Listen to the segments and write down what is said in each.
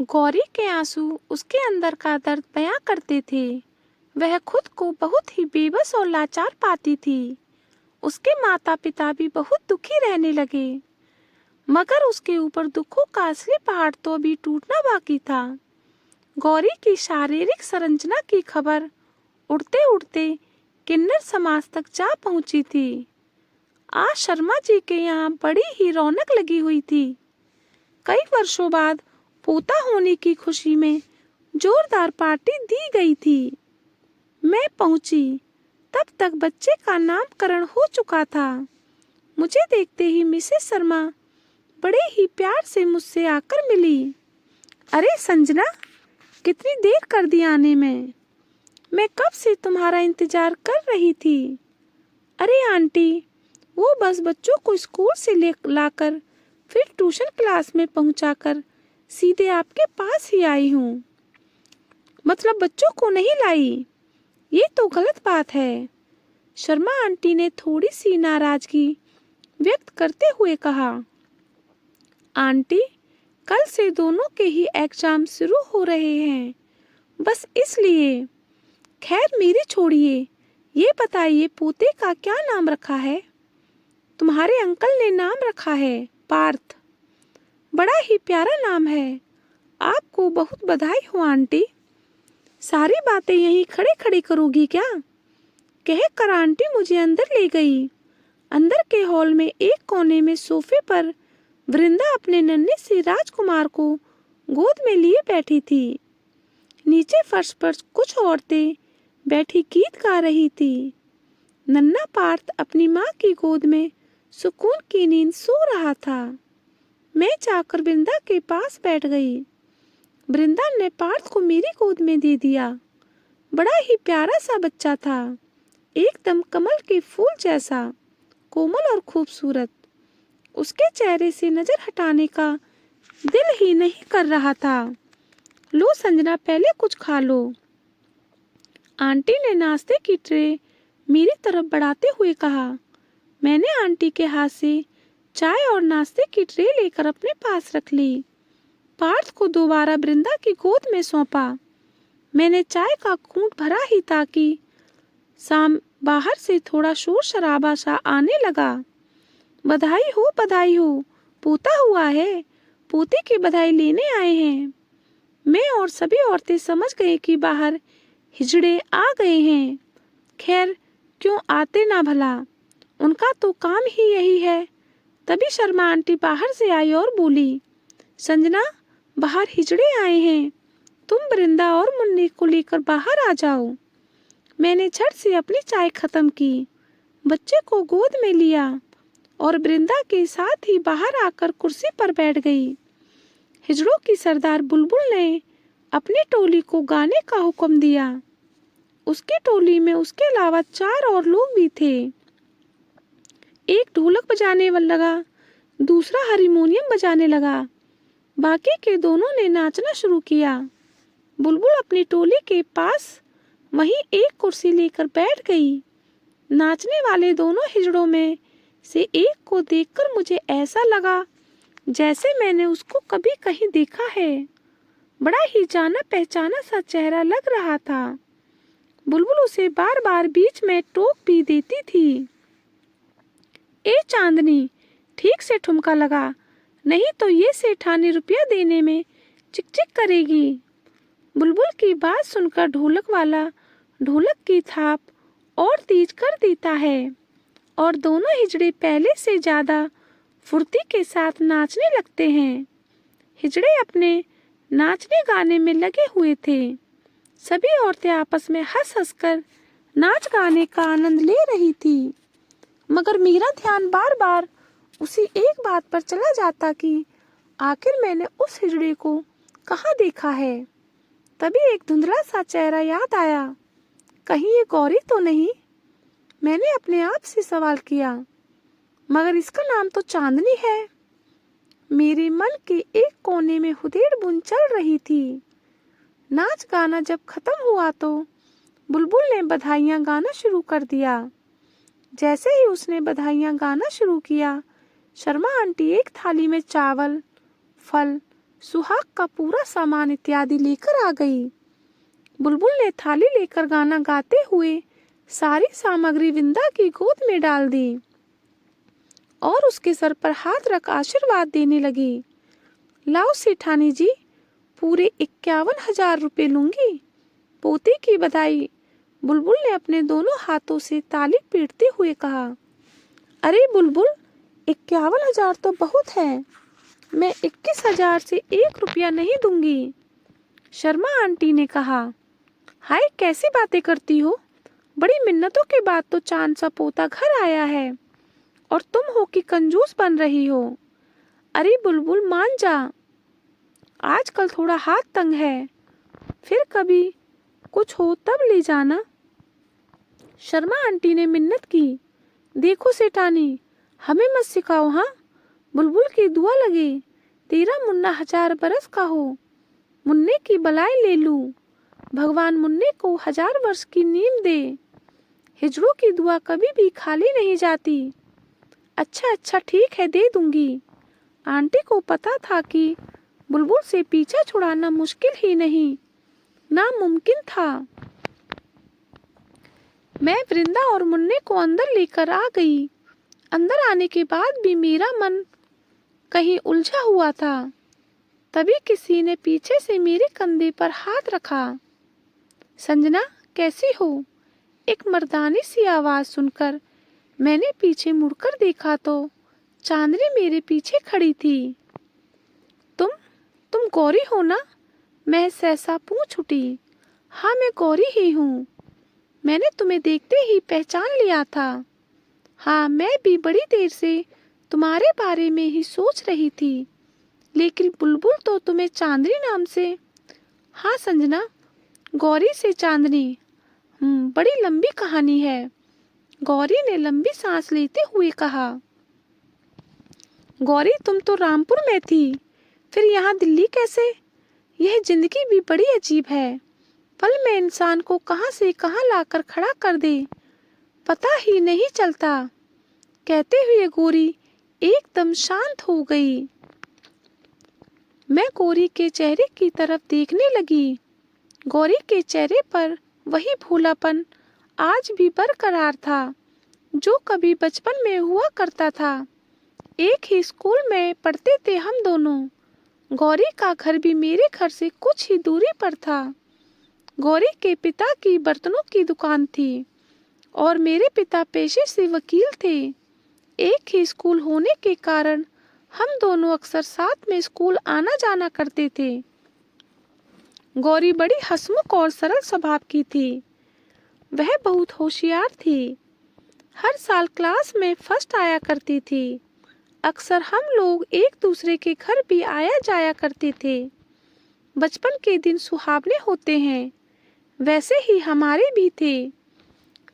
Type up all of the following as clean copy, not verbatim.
गौरी के आंसू उसके अंदर का दर्द बयां करते थे। वह खुद को बहुत ही बेबस और लाचार पाती थी। उसके माता पिता भी बहुत दुखी रहने लगे, मगर उसके ऊपर दुखों का असली पहाड़ तो अभी टूटना बाकी था। गौरी की शारीरिक संरचना की खबर उड़ते उड़ते किन्नर समाज तक जा पहुंची थी। आज शर्मा जी के यहाँ बड़ी ही रौनक लगी हुई थी। कई वर्षों बाद पोता होने की खुशी में जोरदार पार्टी दी गई थी। मैं पहुंची तब तक बच्चे का नामकरण हो चुका था। मुझे देखते ही मिसेस शर्मा बड़े ही प्यार से मुझसे आकर मिली। अरे संजना, कितनी देर कर दी आने में। मैं कब से तुम्हारा इंतजार कर रही थी। अरे आंटी, वो बस बच्चों को स्कूल से ले लाकर फिर ट्यूशन क्लास में पहुंचाकर सीधे आपके पास ही आई हूँ। मतलब बच्चों को नहीं लाई, ये तो गलत बात है। शर्मा आंटी ने थोड़ी सी नाराजगी व्यक्त करते हुए कहा। आंटी, कल से दोनों के ही एग्जाम शुरू हो रहे हैं, बस इसलिए। खैर मेरी छोड़िए, ये बताइए पोते का क्या नाम रखा है। तुम्हारे अंकल ने नाम रखा है पार्थ। बड़ा ही प्यारा नाम है। आपको बहुत बधाई हो आंटी। सारी बातें यहीं खड़े खड़े करोगी क्या। कहकर आंटी मुझे अंदर ले गई। अंदर के हॉल में एक कोने में सोफे पर वृंदा अपने नन्हे से राजकुमार को गोद में लिए बैठी थी। नीचे फर्श पर कुछ औरतें बैठी गीत गा रही थी। नन्हा पार्थ अपनी माँ की गोद में सुकून की नींद सो रहा था। मैं जाकर वृंदा के पास बैठ गई। वृंदा ने पार्थ को मेरी गोद में दे दिया। बड़ा ही प्यारा सा बच्चा था, एकदम कमल के फूल जैसा, कोमल और खूबसूरत। उसके चेहरे से नजर हटाने का दिल ही नहीं कर रहा था। लो संजना, पहले कुछ खा लो। आंटी ने नाश्ते की ट्रे मेरी तरफ बढ़ाते हुए कहा। मैंने आंटी के हाथ से चाय और नाश्ते की ट्रे लेकर अपने पास रख ली। पार्थ को दोबारा वृंदा की गोद में सौंपा। मैंने चाय का घूंट भरा ही ताकि शाम बाहर से थोड़ा शोर शराबा सा आने लगा। बधाई हो, पोता हुआ है, पोते की बधाई लेने आए हैं। मैं और सभी औरतें समझ गए कि बाहर हिजड़े आ गए हैं। खैर, क्यों आते ना भला, उनका तो काम ही यही है। तभी शर्मा आंटी बाहर से आई और बोली, संजना, बाहर हिजड़े आए हैं, तुम वृंदा और मुन्नी को लेकर बाहर आ जाओ। मैंने झट से अपनी चाय खत्म की, बच्चे को गोद में लिया और वृंदा के साथ ही बाहर आकर कुर्सी पर बैठ गई। हिजड़ों की सरदार बुलबुल ने अपनी टोली को गाने का हुक्म दिया। उसकी टोली में उसके अलावा 4 और लोग भी थे। एक ढोलक बजाने वाला लगा, दूसरा हारमोनियम बजाने लगा, बाकी के दोनों ने नाचना शुरू किया। बुलबुल अपनी टोली के पास वहीं एक कुर्सी लेकर बैठ गई। नाचने वाले दोनों हिजड़ों में से एक को देखकर मुझे ऐसा लगा जैसे मैंने उसको कभी कहीं देखा है। बड़ा ही जाना पहचाना सा चेहरा लग रहा था। बुलबुल उसे बार बार बीच में टोक भी देती थी। ए चांदनी, ठीक से ठुमका लगा, नहीं तो ये सेठानी रुपया देने में चिकचिक करेगी। बुलबुल की बात सुनकर ढोलक वाला ढोलक की थाप और तेज कर देता है और दोनों हिजड़े पहले से ज्यादा फुर्ती के साथ नाचने लगते हैं। हिजड़े अपने नाचने गाने में लगे हुए थे। सभी औरतें आपस में हंस हंस कर नाच गाने का आनंद ले रही थी, मगर मेरा ध्यान बार बार उसी एक बात पर चला जाता कि आखिर मैंने उस हिजड़े को कहाँ देखा है। तभी एक धुंधला सा चेहरा याद आया। कहीं ये गौरी तो नहीं। मैंने अपने आप से सवाल किया, मगर इसका नाम तो चांदनी है। मेरे मन के एक कोने में हुदेड़ बुन चल रही थी। नाच गाना जब खत्म हुआ तो बुलबुल ने बधाइयां गाना शुरू कर दिया। जैसे ही उसने बधाइयां गाना शुरू किया, शर्मा आंटी एक थाली में चावल, फल, सुहाग का पूरा सामान इत्यादि लेकर आ गई। बुलबुल ने थाली लेकर गाना गाते हुए सारी सामग्री विंदा की गोद में डाल दी और उसके सर पर हाथ रख आशीर्वाद देने लगी। लाओ सेठानी जी, पूरे 51,000 रुपये लूंगी। पोते की बधाई। बुलबुल ने अपने दोनों हाथों से ताली पीटते हुए कहा। अरे बुलबुल, 51,000 तो बहुत है। मैं 21,000 से 1 रुपया नहीं दूंगी। शर्मा आंटी ने कहा। हाय, कैसी बातें करती हो? बड़ी मिन्नतों के बाद तो चांद सा पोता घर आया है और तुम हो कि कंजूस बन रही हो। अरे बुलबुल, मान जा, आजकल थोड़ा हाथ तंग है, फिर कभी कुछ हो तब ले जाना। शर्मा आंटी ने मिन्नत की। देखो सेठानी, हमें मत सिखाओ। हाँ, बुलबुल की दुआ लगे, तेरा मुन्ना 1000 बरस का हो, मुन्ने की बलाई ले लूं, भगवान मुन्ने को 1000 वर्ष की नींद दे। हिजड़ों की दुआ कभी भी खाली नहीं जाती। अच्छा अच्छा, ठीक है, दे दूंगी। आंटी को पता था कि बुलबुल से पीछा छुड़ाना मुश्किल ही नहीं, नामुमकिन था। मैं वृंदा और मुन्ने को अंदर लेकर आ गई। अंदर आने के बाद भी मेरा मन कहीं उलझा हुआ था। तभी किसी ने पीछे से मेरे कंधे पर हाथ रखा। संजना, कैसी हो? एक मर्दानी सी आवाज सुनकर मैंने पीछे मुड़कर देखा तो चांदनी मेरे पीछे खड़ी थी। तुम गौरी हो ना? मैं सहसा पूछ उठी। हाँ, मैं गौरी ही हूँ। मैंने तुम्हें देखते ही पहचान लिया था। हाँ, मैं भी बड़ी देर से तुम्हारे बारे में ही सोच रही थी, लेकिन बुलबुल तो तुम्हें चांदनी नाम से। हाँ संजना, गौरी से चांदनी। बड़ी लंबी कहानी है, गौरी ने लंबी सांस लेते हुए कहा। गौरी, तुम तो रामपुर में थी, फिर यहाँ दिल्ली कैसे? यह जिंदगी भी बड़ी अजीब है, पल में इंसान को कहाँ से कहाँ लाकर खड़ा कर दे, पता ही नहीं चलता। कहते हुए गौरी एकदम शांत हो गई। मैं गौरी के चेहरे की तरफ देखने लगी। गौरी के चेहरे पर वही भोलापन आज भी बरकरार था जो कभी बचपन में हुआ करता था। एक ही स्कूल में पढ़ते थे हम दोनों। गौरी का घर भी मेरे घर से कुछ ही दूरी पर था। गौरी के पिता की बर्तनों की दुकान थी और मेरे पिता पेशे से वकील थे। एक ही स्कूल होने के कारण हम दोनों अक्सर साथ में स्कूल आना जाना करते थे। गौरी बड़ी हंसमुख और सरल स्वभाव की थी। वह बहुत होशियार थी। हर साल क्लास में फर्स्ट आया करती थी। अक्सर हम लोग एक दूसरे के घर भी आया जाया करते थे। बचपन के दिन सुहावने होते हैं, वैसे ही हमारे भी थे।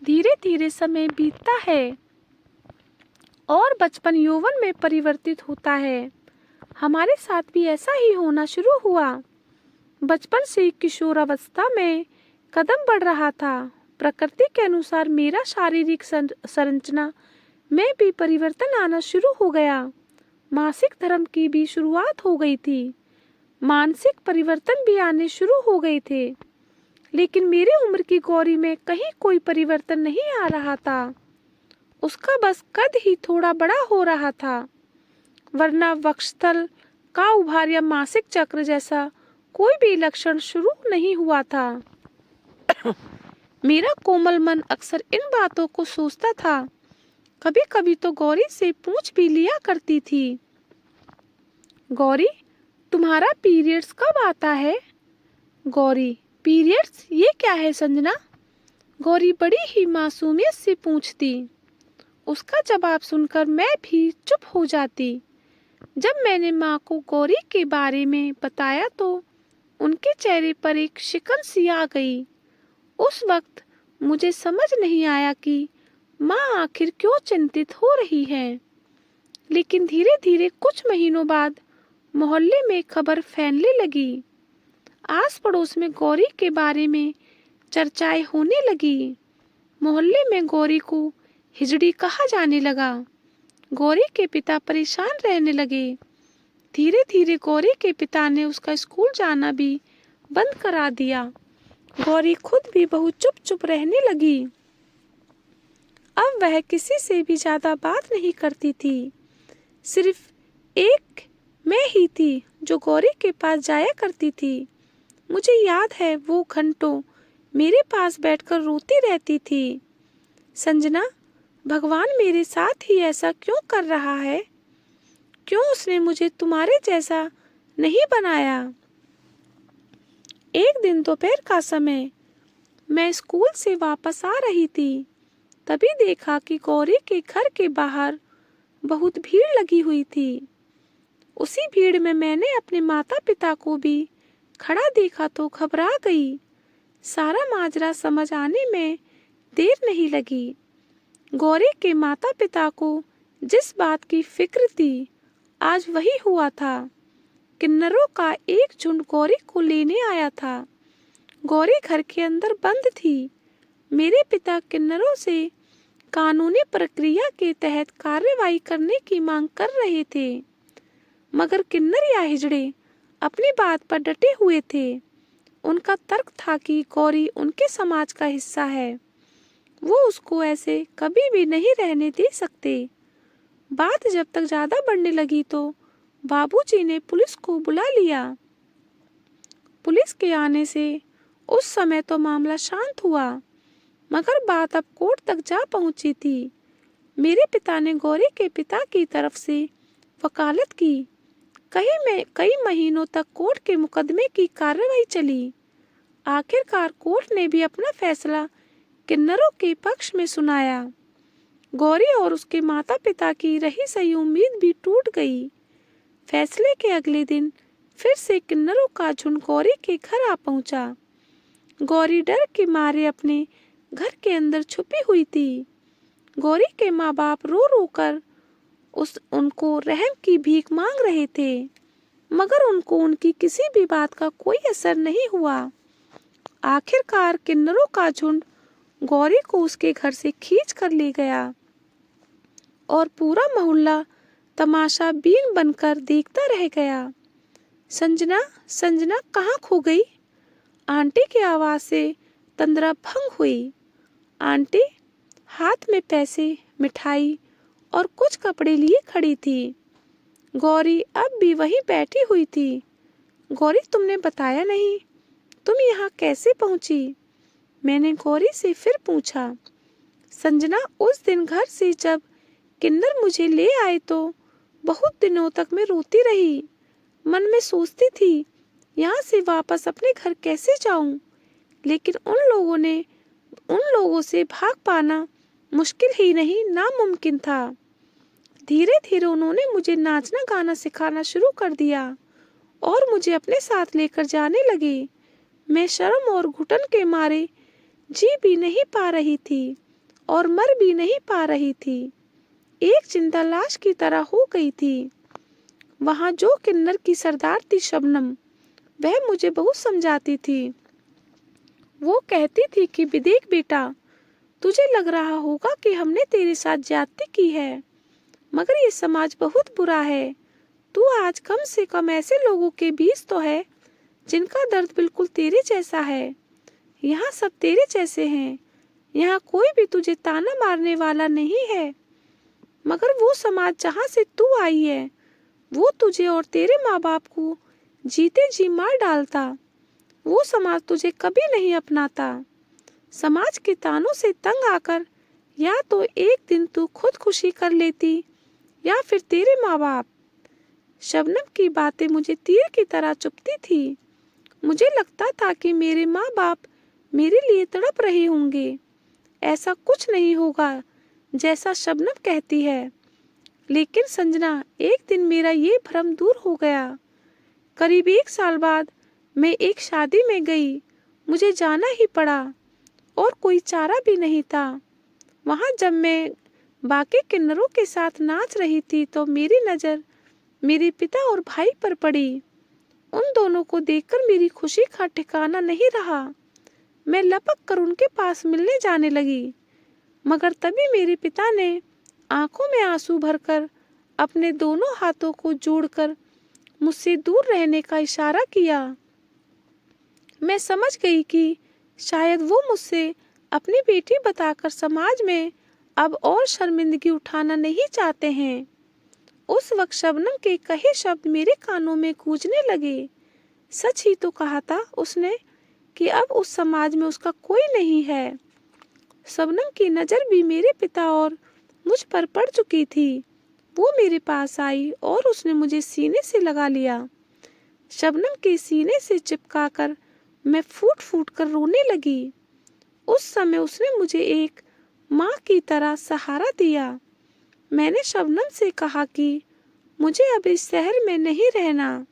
धीरे धीरे समय बीतता है और बचपन यौवन में परिवर्तित होता है। हमारे साथ भी ऐसा ही होना शुरू हुआ। बचपन से किशोरावस्था में कदम बढ़ रहा था। प्रकृति के अनुसार मेरा शारीरिक संरचना में भी परिवर्तन आना शुरू हो गया। मासिक धर्म की भी शुरुआत हो गई थी। मानसिक परिवर्तन भी आने शुरू हो गए थे, लेकिन मेरे उम्र की गौरी में कहीं कोई परिवर्तन नहीं आ रहा था। उसका बस कद ही थोड़ा बड़ा हो रहा था, वरना वक्षस्थल का उभार या मासिक चक्र जैसा कोई भी लक्षण शुरू नहीं हुआ था। मेरा कोमल मन अक्सर इन बातों को सोचता था। कभी कभी तो गौरी से पूछ भी लिया करती थी, गौरी, तुम्हारा पीरियड्स कब आता है? गौरी, पीरियड्स, ये क्या है संजना? गौरी बड़ी ही मासूमियत से पूछती। उसका जवाब सुनकर मैं भी चुप हो जाती। जब मैंने माँ को गौरी के बारे में बताया तो उनके चेहरे पर एक शिकन सी आ गई। उस वक्त मुझे समझ नहीं आया कि माँ आखिर क्यों चिंतित हो रही है, लेकिन धीरे धीरे कुछ महीनों बाद मोहल्ले में खबर फैलने लगी। आस पड़ोस में गौरी के बारे में चर्चाएं होने लगी। मोहल्ले में गौरी को हिजड़ी कहा जाने लगा। गौरी के पिता परेशान रहने लगे। धीरे धीरे गौरी के पिता ने उसका स्कूल जाना भी बंद करा दिया। गौरी खुद भी बहुत चुप चुप रहने लगी। अब वह किसी से भी ज्यादा बात नहीं करती थी। सिर्फ एक मैं ही थी जो गौरी के पास जाया करती थी। मुझे याद है वो घंटों मेरे पास बैठकर रोती रहती थी। संजना, भगवान मेरे साथ ही ऐसा क्यों कर रहा है? क्यों उसने मुझे तुम्हारे जैसा नहीं बनाया? एक दिन दोपहर का समय मैं स्कूल से वापस आ रही थी। तभी देखा कि गौरी के घर के बाहर बहुत भीड़ लगी हुई थी। उसी भीड़ में मैंने अपने माता पिता को भी खड़ा देखा तो घबरा गई। सारा माजरा समझ आने में देर नहीं लगी। गौरी के माता पिता को जिस बात की फिक्र थी, आज वही हुआ था। किन्नरों का एक झुंड गौरी को लेने आया था। गौरी घर के अंदर बंद थी। मेरे पिता किन्नरों से कानूनी प्रक्रिया के तहत कार्रवाई करने की मांग कर रहे थे, मगर किन्नर या हिजड़े अपनी बात पर डटे हुए थे। उनका तर्क था कि गौरी उनके समाज का हिस्सा है, वो उसको ऐसे कभी भी नहीं रहने दे सकते। बात जब तक ज्यादा बढ़ने लगी तो बाबूजी ने पुलिस को बुला लिया। पुलिस के आने से उस समय तो मामला शांत हुआ, मगर बात अब कोर्ट तक जा पहुंची थी। मेरे पिता ने गौरी के पिता की तरफ से वकालत की। कई महीनों तक कोर्ट के मुकदमे की कार्रवाई चली। आखिरकार कोर्ट ने भी अपना फैसला किन्नरों के पक्ष में सुनाया। गौरी और उसके माता पिता की रही सही उम्मीद भी टूट गई। फैसले के अगले दिन फिर से किन्नरों का झुंड गौरी के घर आ पहुंचा। गौरी डर के मारे अपने घर के अंदर छुपी हुई थी। गौरी के माँ बाप रो रो कर उनको रहम की भीख मांग रहे थे, मगर उनको उनकी किसी भी बात का कोई असर नहीं हुआ। आखिरकार किन्नरों का झुंड गौरी को उसके घर से खींच कर ले गया और पूरा मोहल्ला तमाशा बीन बनकर देखता रह गया। संजना, संजना कहाँ खो गई? आंटी की आवाज से तंद्रा भंग हुई। आंटी हाथ में पैसे, मिठाई और कुछ कपड़े लिए खड़ी थी। गौरी अब भी वहीं बैठी हुई थी। गौरी, तुमने बताया नहीं, तुम यहाँ कैसे पहुंची? मैंने गौरी से फिर पूछा। संजना, उस दिन घर से जब किन्नर मुझे ले आए तो बहुत दिनों तक मैं रोती रही। मन में सोचती थी यहाँ से वापस अपने घर कैसे जाऊं, लेकिन उन लोगों से भाग पाना मुश्किल ही नहीं, नामुमकिन था। धीरे धीरे उन्होंने मुझे नाचना गाना सिखाना शुरू कर दिया और मुझे अपने साथ लेकर जाने लगे। मैं शर्म और घुटन के मारे जी भी नहीं पा रही थी और मर भी नहीं पा रही थी। एक जिंदा लाश की तरह हो गई थी। वहां जो किन्नर की सरदार थी शबनम, वह मुझे बहुत समझाती थी। वो कहती थी कि देख बेटा, तुझे लग रहा होगा कि हमने तेरे साथ ज्यादती की है, मगर ये समाज बहुत बुरा है। तू आज कम से कम ऐसे लोगों के बीच तो है जिनका दर्द बिल्कुल तेरे जैसा है। यहाँ सब तेरे जैसे हैं। यहाँ कोई भी तुझे ताना मारने वाला नहीं है, मगर वो समाज जहाँ से तू आई है, वो तुझे और तेरे माँ बाप को जीते जी मार डालता। वो समाज तुझे कभी नहीं अपनाता। समाज के तानों से तंग आकर या तो एक दिन तू खुदकुशी कर लेती या फिर तेरे माँ बाप। शबनम की बातें मुझे तीर की तरह चुभती थी। मुझे लगता था कि मेरे माँ बाप मेरे लिए तड़प रहे होंगे। ऐसा कुछ नहीं होगा जैसा शबनम कहती है। लेकिन संजना, एक दिन मेरा ये भ्रम दूर हो गया। करीब 1 साल बाद मैं एक शादी में गई। मुझे जाना ही पड़ा और कोई चारा भी नहीं था। वहां जब मैं बाकी किन्नरों के साथ नाच रही थी तो मेरी नज़र मेरे पिता और भाई पर पड़ी। उन दोनों को देखकर मेरी खुशी का ठिकाना नहीं रहा। मैं लपक कर उनके पास मिलने जाने लगी, मगर तभी मेरे पिता ने आंखों में आंसू भरकर अपने दोनों हाथों को जोड़कर मुझसे दूर रहने का इशारा किया। मैं समझ गई कि शायद वो मुझसे अपनी बेटी बताकर समाज में अब और शर्मिंदगी उठाना नहीं चाहते हैं। उस वक्त शबनम के कहे शब्द मेरे कानों में गूंजने लगे। सच ही तो कहा था उसने कि अब उस समाज में उसका कोई नहीं है। शबनम की नज़र भी मेरे पिता और मुझ पर पड़ चुकी थी। वो मेरे पास आई और उसने मुझे सीने से लगा लिया। शबनम के सीने से चिपकाकर मैं फूट फूट कर रोने लगी। उस समय उसने मुझे एक माँ की तरह सहारा दिया। मैंने शबनम से कहा कि मुझे अब इस शहर में नहीं रहना।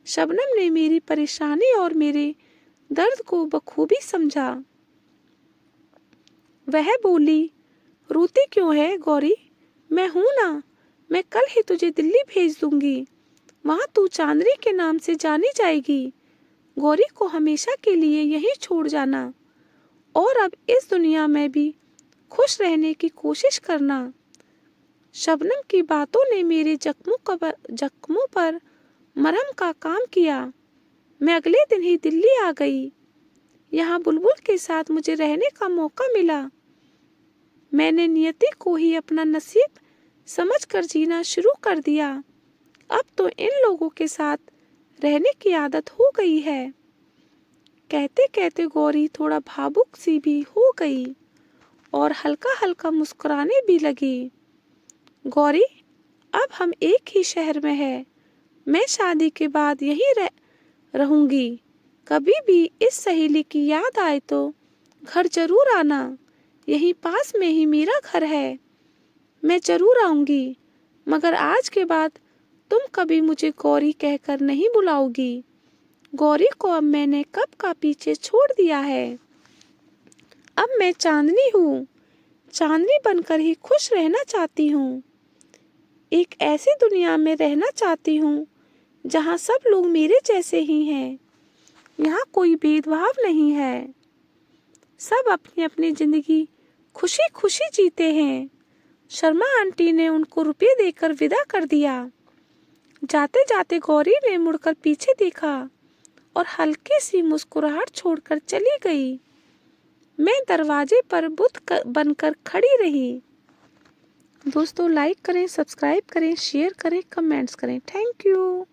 शबनम ने मेरी परेशानी और मेरे दर्द को बखूबी समझा। वह बोली, रोती क्यों है गौरी? मैं हूं ना, मैं कल ही तुझे दिल्ली भेज दूंगी। वहां तू चांदनी के नाम से जानी जाएगी। गौरी को हमेशा के लिए यहीं छोड़ जाना और अब इस दुनिया में भी खुश रहने की कोशिश करना। शबनम की बातों ने मेरे जख्मों पर मरहम का काम किया। मैं अगले दिन ही दिल्ली आ गई। यहाँ बुलबुल के साथ मुझे रहने का मौका मिला। मैंने नियति को ही अपना नसीब समझकर जीना शुरू कर दिया। अब तो इन लोगों के साथ रहने की आदत हो गई है। कहते कहते गौरी थोड़ा भावुक सी भी हो गई और हल्का हल्का मुस्कुराने भी लगी। गौरी, अब हम एक ही शहर में हैं। मैं शादी के बाद यहीं रहूंगी। कभी भी इस सहेली की याद आए तो घर जरूर आना। यहीं पास में ही मेरा घर है। मैं जरूर आऊंगी, मगर आज के बाद तुम कभी मुझे गौरी कहकर नहीं बुलाओगी। गौरी को अब मैंने कब का पीछे छोड़ दिया है। अब मैं चांदनी हूँ। चांदनी बनकर ही खुश रहना चाहती हूँ। एक ऐसी दुनिया में रहना चाहती हूँ जहाँ सब लोग मेरे जैसे ही हैं। यहाँ कोई भेदभाव नहीं है। सब अपनी अपनी जिंदगी खुशी खुशी जीते हैं। शर्मा आंटी ने उनको रुपये देकर विदा कर दिया। जाते जाते गौरी ने मुड़कर पीछे देखा और हल्की सी मुस्कुराहट छोड़कर चली गई। मैं दरवाजे पर बुत बनकर खड़ी रही। दोस्तों, लाइक करें, सब्सक्राइब करें, शेयर करें, कमेंट्स करें। Thank you.